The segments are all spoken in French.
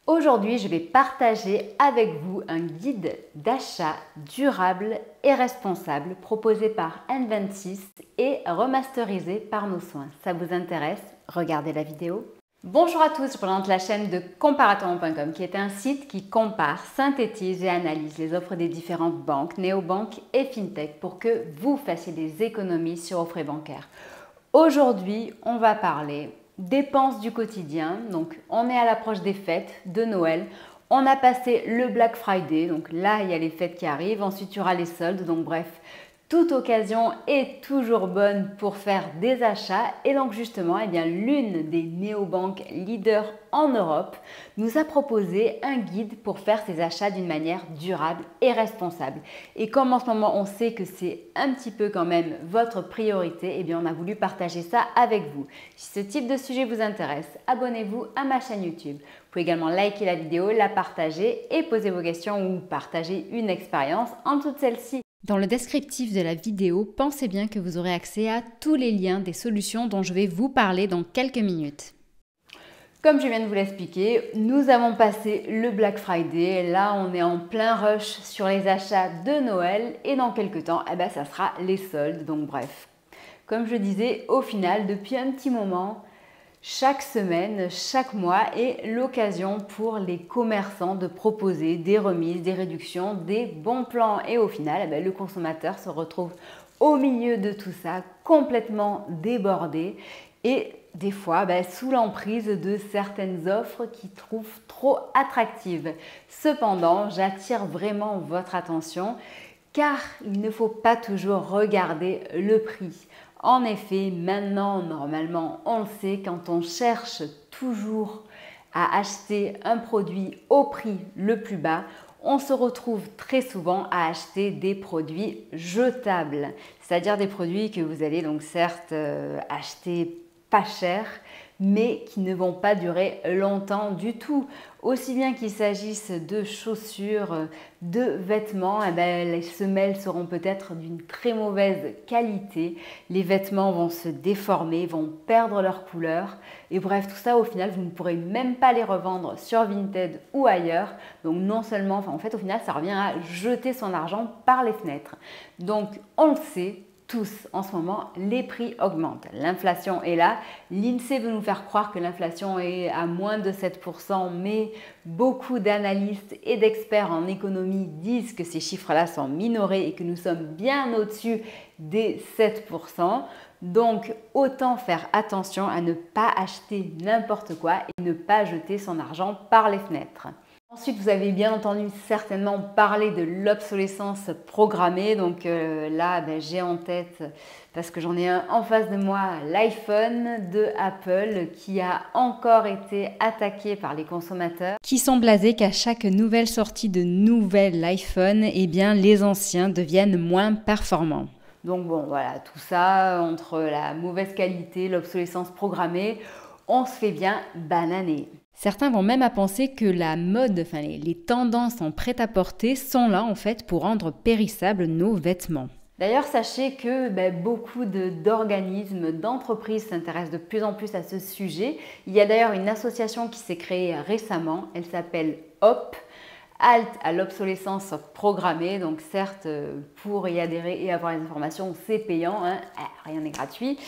Aujourd'hui, je vais partager avec vous un guide d'achat durable et responsable proposé par Enventis et remasterisé par Nos Soins. Ça vous intéresse? Regardez la vidéo. Bonjour à tous, je présente la chaîne de comparaton.com qui est un site qui compare, synthétise et analyse les offres des différentes banques, néobanques et fintech pour que vous fassiez des économies sur vos frais bancaires. Aujourd'hui, on va parler dépenses du quotidien. Donc, on est à l'approche des fêtes de Noël. On a passé le Black Friday. Donc là, il y a les fêtes qui arrivent. Ensuite, il y aura les soldes. Donc bref, toute occasion est toujours bonne pour faire des achats. Et donc justement, eh bien, l'une des néobanques leaders en Europe nous a proposé un guide pour faire ses achats d'une manière durable et responsable. Et comme en ce moment, on sait que c'est un petit peu quand même votre priorité, eh bien, on a voulu partager ça avec vous. Si ce type de sujet vous intéresse, abonnez-vous à ma chaîne YouTube. Vous pouvez également liker la vidéo, la partager et poser vos questions ou partager une expérience en toute celle-ci. Dans le descriptif de la vidéo, pensez bien que vous aurez accès à tous les liens des solutions dont je vais vous parler dans quelques minutes. Comme je viens de vous l'expliquer, nous avons passé le Black Friday. Là, on est en plein rush sur les achats de Noël et dans quelques temps, ça sera les soldes. Donc bref, comme je disais, au final, depuis un petit moment, chaque semaine, chaque mois est l'occasion pour les commerçants de proposer des remises, des réductions, des bons plans. Et au final, le consommateur se retrouve au milieu de tout ça, complètement débordé et des fois sous l'emprise de certaines offres qu'il trouve trop attractives. Cependant, j'attire vraiment votre attention car il ne faut pas toujours regarder le prix. En effet, maintenant, normalement, on le sait, quand on cherche toujours à acheter un produit au prix le plus bas, on se retrouve très souvent à acheter des produits jetables, c'est-à-dire des produits que vous allez donc certes acheter pas cher, mais qui ne vont pas durer longtemps du tout. Aussi bien qu'il s'agisse de chaussures, de vêtements, les semelles seront peut-être d'une très mauvaise qualité. Les vêtements vont se déformer, vont perdre leur couleur. Et bref, tout ça, au final, vous ne pourrez même pas les revendre sur Vinted ou ailleurs. Donc non seulement, au final, ça revient à jeter son argent par les fenêtres. Donc, on le sait, tous, en ce moment, les prix augmentent. L'inflation est là. L'INSEE veut nous faire croire que l'inflation est à moins de 7%, mais beaucoup d'analystes et d'experts en économie disent que ces chiffres-là sont minorés et que nous sommes bien au-dessus des 7%. Donc, autant faire attention à ne pas acheter n'importe quoi et ne pas jeter son argent par les fenêtres. Ensuite, vous avez bien entendu certainement parler de l'obsolescence programmée. Donc là, j'ai en tête, parce que j'en ai un en face de moi, l'iPhone de Apple qui a encore été attaqué par les consommateurs qui sont blasés qu'à chaque nouvelle sortie de nouvel iPhone, les anciens deviennent moins performants. Donc bon, voilà, tout ça, entre la mauvaise qualité, l'obsolescence programmée, on se fait bien bananer. Certains vont même à penser que la mode, les tendances en prêt-à-porter sont là en fait pour rendre périssables nos vêtements. D'ailleurs, sachez que beaucoup d'organismes, d'entreprises s'intéressent de plus en plus à ce sujet. Il y a d'ailleurs une association qui s'est créée récemment, elle s'appelle HOP, Halte à l'obsolescence programmée. Donc certes, pour y adhérer et avoir les informations, c'est payant, rien n'est gratuit.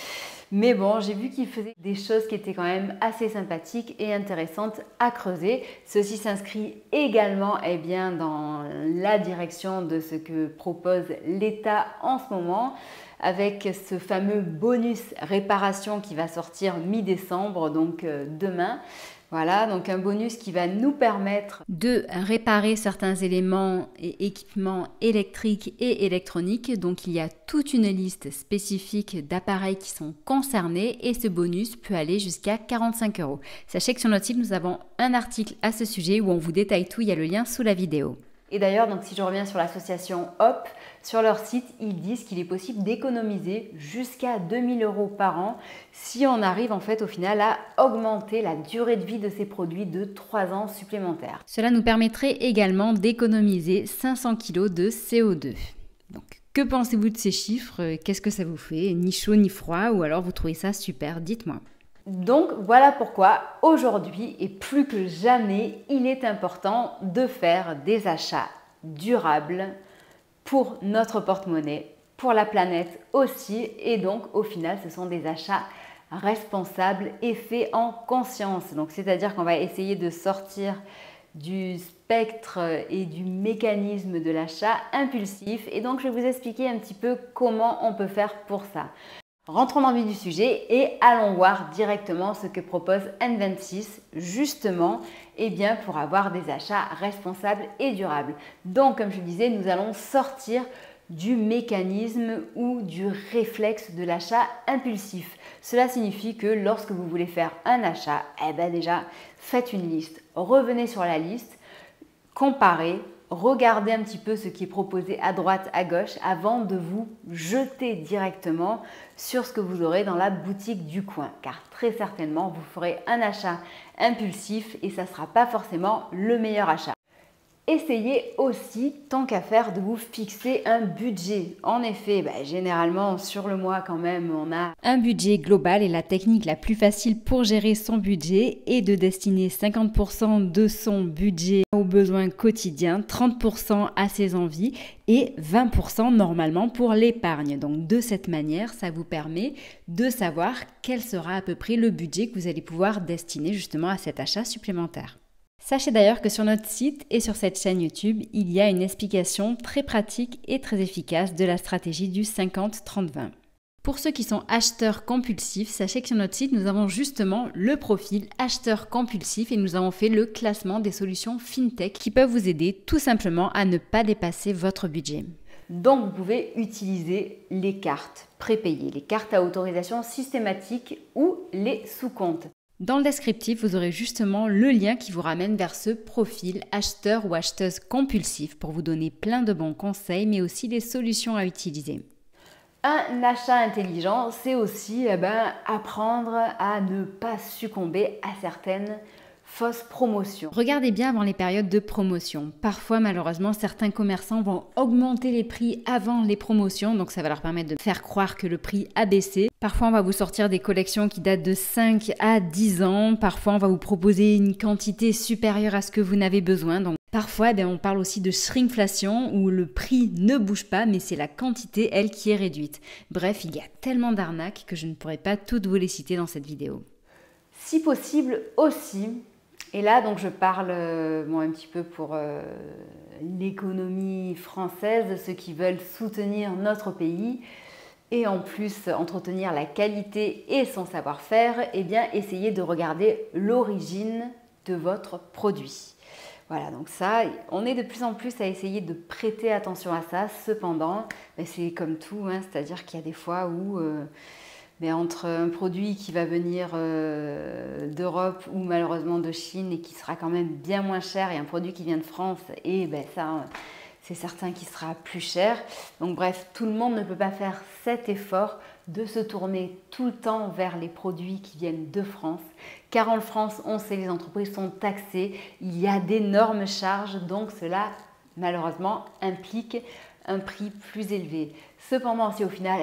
Mais bon, j'ai vu qu'il faisait des choses qui étaient quand même assez sympathiques et intéressantes à creuser. Ceci s'inscrit également dans la direction de ce que propose l'État en ce moment, avec ce fameux bonus réparation qui va sortir mi-décembre, donc demain. Voilà, donc un bonus qui va nous permettre de réparer certains éléments et équipements électriques et électroniques. Donc il y a toute une liste spécifique d'appareils qui sont concernés et ce bonus peut aller jusqu'à 45 €. Sachez que sur notre site, nous avons un article à ce sujet où on vous détaille tout, il y a le lien sous la vidéo. Et d'ailleurs, donc si je reviens sur l'association HOP, sur leur site, ils disent qu'il est possible d'économiser jusqu'à 2000 € par an si on arrive au final à augmenter la durée de vie de ces produits de 3 ans supplémentaires. Cela nous permettrait également d'économiser 500 kg de CO2. Donc, que pensez-vous de ces chiffres? Qu'est-ce que ça vous fait? Ni chaud ni froid ou alors vous trouvez ça super? Dites-moi. Donc voilà pourquoi aujourd'hui et plus que jamais, il est important de faire des achats durables pour notre porte-monnaie, pour la planète aussi, et donc au final ce sont des achats responsables et faits en conscience. Donc c'est-à-dire qu'on va essayer de sortir du spectre et du mécanisme de l'achat impulsif, et donc je vais vous expliquer un petit peu comment on peut faire pour ça. Rentrons dans le vif du sujet et allons voir directement ce que propose N26 justement pour avoir des achats responsables et durables. Donc comme je disais, nous allons sortir du mécanisme ou du réflexe de l'achat impulsif. Cela signifie que lorsque vous voulez faire un achat, déjà faites une liste, revenez sur la liste, comparez, regardez un petit peu ce qui est proposé à droite, à gauche avant de vous jeter directement sur ce que vous aurez dans la boutique du coin. Car très certainement, vous ferez un achat impulsif et ça ne sera pas forcément le meilleur achat. Essayez aussi, tant qu'à faire, de vous fixer un budget. En effet, généralement, sur le mois quand même, on a un budget global et la technique la plus facile pour gérer son budget est de destiner 50% de son budget aux besoins quotidiens, 30% à ses envies et 20% normalement pour l'épargne. Donc de cette manière, ça vous permet de savoir quel sera à peu près le budget que vous allez pouvoir destiner justement à cet achat supplémentaire. Sachez d'ailleurs que sur notre site et sur cette chaîne YouTube, il y a une explication très pratique et très efficace de la stratégie du 50-30-20. Pour ceux qui sont acheteurs compulsifs, sachez que sur notre site, nous avons justement le profil acheteur compulsif et nous avons fait le classement des solutions FinTech qui peuvent vous aider tout simplement à ne pas dépasser votre budget. Donc vous pouvez utiliser les cartes prépayées, les cartes à autorisation systématique ou les sous-comptes. Dans le descriptif, vous aurez justement le lien qui vous ramène vers ce profil acheteur ou acheteuse compulsif pour vous donner plein de bons conseils, mais aussi des solutions à utiliser. Un achat intelligent, c'est aussi apprendre à ne pas succomber à certaines fausses promotions. Regardez bien avant les périodes de promotion. Parfois, malheureusement, certains commerçants vont augmenter les prix avant les promotions, donc ça va leur permettre de faire croire que le prix a baissé. Parfois, on va vous sortir des collections qui datent de 5 à 10 ans. Parfois, on va vous proposer une quantité supérieure à ce que vous n'avez besoin. Donc, parfois, on parle aussi de shrinkflation où le prix ne bouge pas, mais c'est la quantité, elle, qui est réduite. Bref, il y a tellement d'arnaques que je ne pourrais pas toutes vous les citer dans cette vidéo. Si possible aussi, et là, donc, je parle un petit peu pour l'économie française, ceux qui veulent soutenir notre pays et en plus entretenir la qualité et son savoir-faire, essayez de regarder l'origine de votre produit. Voilà, donc ça, on est de plus en plus à essayer de prêter attention à ça. Cependant, c'est comme tout, c'est-à-dire qu'il y a des fois où entre un produit qui va venir d'Europe ou malheureusement de Chine et qui sera quand même bien moins cher et un produit qui vient de France, et ça, c'est certain qu'il sera plus cher. Donc bref, tout le monde ne peut pas faire cet effort de se tourner tout le temps vers les produits qui viennent de France. Car en France, on sait, les entreprises sont taxées, il y a d'énormes charges, donc cela malheureusement implique un prix plus élevé. Cependant, si au final,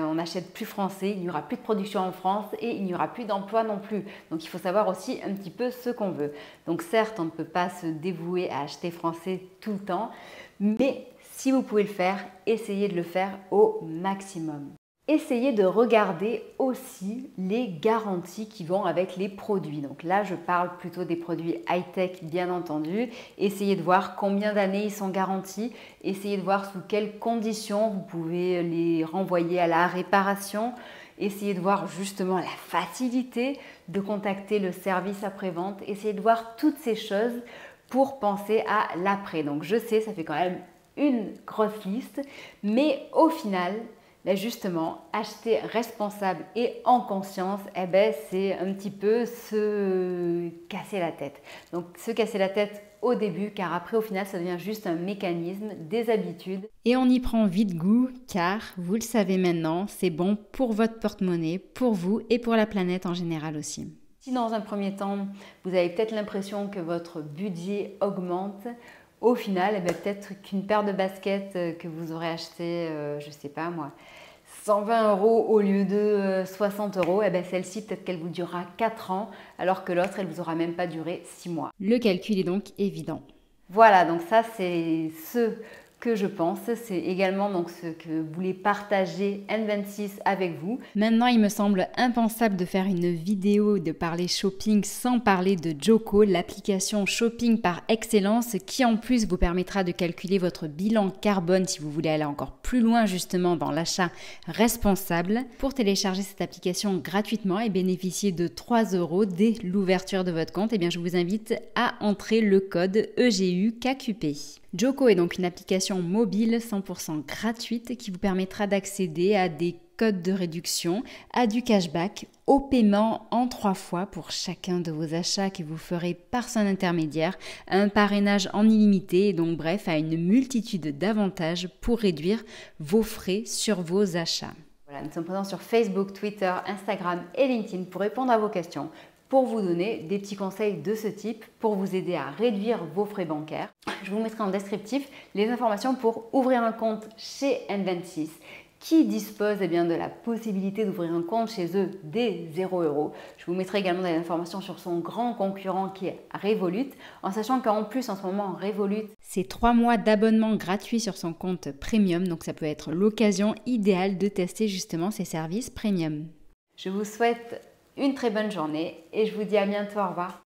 on n'achète plus français, il n'y aura plus de production en France et il n'y aura plus d'emploi non plus. Donc il faut savoir aussi un petit peu ce qu'on veut. Donc certes, on ne peut pas se dévouer à acheter français tout le temps, mais si vous pouvez le faire, essayez de le faire au maximum. Essayez de regarder aussi les garanties qui vont avec les produits. Donc là, je parle plutôt des produits high-tech, bien entendu. Essayez de voir combien d'années ils sont garantis. Essayez de voir sous quelles conditions vous pouvez les renvoyer à la réparation. Essayez de voir justement la facilité de contacter le service après-vente. Essayez de voir toutes ces choses pour penser à l'après. Donc je sais, ça fait quand même une grosse liste, mais au final, justement, acheter responsable et en conscience, c'est un petit peu se casser la tête. Donc se casser la tête au début, car après au final ça devient juste un mécanisme, des habitudes. Et on y prend vite goût, car vous le savez maintenant, c'est bon pour votre porte-monnaie, pour vous et pour la planète en général aussi. Si dans un premier temps, vous avez peut-être l'impression que votre budget augmente, au final, peut-être qu'une paire de baskets que vous aurez acheté, je ne sais pas moi, 120 € au lieu de 60 €, et bien celle-ci, peut-être qu'elle vous durera 4 ans, alors que l'autre, elle vous aura même pas duré 6 mois. Le calcul est donc évident. Voilà, donc ça, c'est ce que je pense. C'est également donc ce que voulait partager N26 avec vous. Maintenant, il me semble impensable de faire une vidéo de parler shopping sans parler de Joko, l'application shopping par excellence qui en plus vous permettra de calculer votre bilan carbone si vous voulez aller encore plus loin justement dans l'achat responsable. Pour télécharger cette application gratuitement et bénéficier de 3 € dès l'ouverture de votre compte, eh bien, je vous invite à entrer le code EGUKQP. Joko est donc une application mobile 100% gratuite qui vous permettra d'accéder à des codes de réduction, à du cashback, au paiement en 3 fois pour chacun de vos achats que vous ferez par son intermédiaire, à un parrainage en illimité et donc bref à une multitude d'avantages pour réduire vos frais sur vos achats. Voilà, nous sommes présents sur Facebook, Twitter, Instagram et LinkedIn pour répondre à vos questions, pour vous donner des petits conseils de ce type, pour vous aider à réduire vos frais bancaires. Je vous mettrai en descriptif les informations pour ouvrir un compte chez N26 qui dispose bien, de la possibilité d'ouvrir un compte chez eux dès 0 €. Je vous mettrai également des informations sur son grand concurrent qui est Revolut, en sachant qu'en plus en ce moment Revolut, c'est 3 mois d'abonnement gratuit sur son compte premium, donc ça peut être l'occasion idéale de tester justement ces services premium. Je vous souhaite une très bonne journée et je vous dis à bientôt, au revoir.